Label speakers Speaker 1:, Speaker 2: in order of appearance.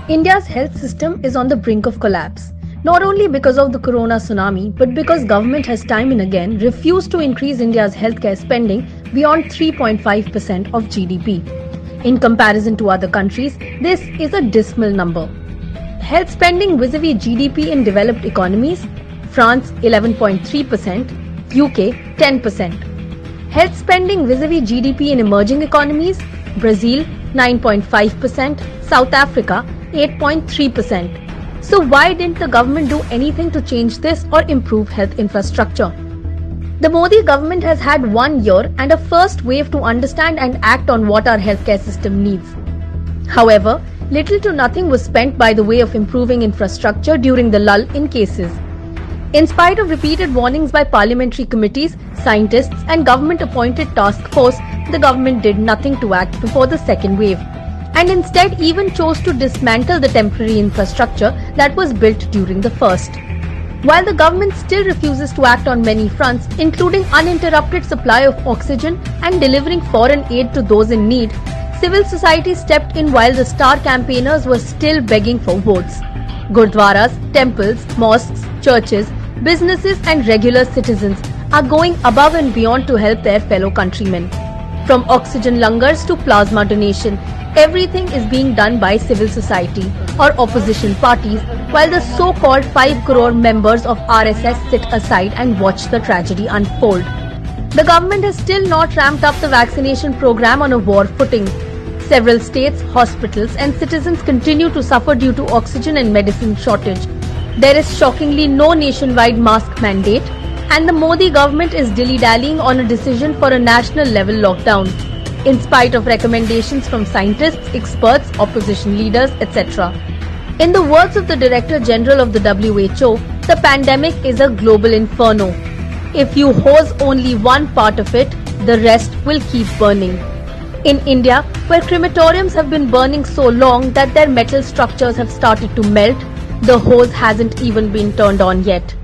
Speaker 1: India's health system is on the brink of collapse, not only because of the corona tsunami, but because government has time and again refused to increase India's healthcare spending beyond 3.5% of GDP. In comparison to other countries, this is a dismal number. Health spending vis-a-vis GDP in developed economies: France 11.3%, UK 10%. Health spending vis-a-vis GDP in emerging economies: Brazil 9.5%, South Africa 8.3%. So why didn't the government do anything to change this or improve health infrastructure? The Modi government has had 1 year and a first wave to understand and act on what our healthcare system needs. However, little to nothing was spent by the way of improving infrastructure during the lull in cases. In spite of repeated warnings by parliamentary committees, scientists and government-appointed task force, the government did nothing to act before the second wave, and instead even chose to dismantle the temporary infrastructure that was built during the first. While the government still refuses to act on many fronts, including uninterrupted supply of oxygen and delivering foreign aid to those in need, civil society stepped in while the star campaigners were still begging for votes. Gurdwaras, temples, mosques, churches, businesses and regular citizens are going above and beyond to help their fellow countrymen. From oxygen langars to plasma donation, everything is being done by civil society or opposition parties, while the so-called 5 crore members of RSS sit aside and watch the tragedy unfold. The government has still not ramped up the vaccination program on a war footing. Several states, hospitals and citizens continue to suffer due to oxygen and medicine shortage. There is shockingly no nationwide mask mandate, and the Modi government is dilly-dallying on a decision for a national level lockdown, in spite of recommendations from scientists, experts, opposition leaders, etc. In the words of the Director General of the WHO, the pandemic is a global inferno. If you hose only one part of it, the rest will keep burning. In India, where crematoriums have been burning so long that their metal structures have started to melt, the hose hasn't even been turned on yet.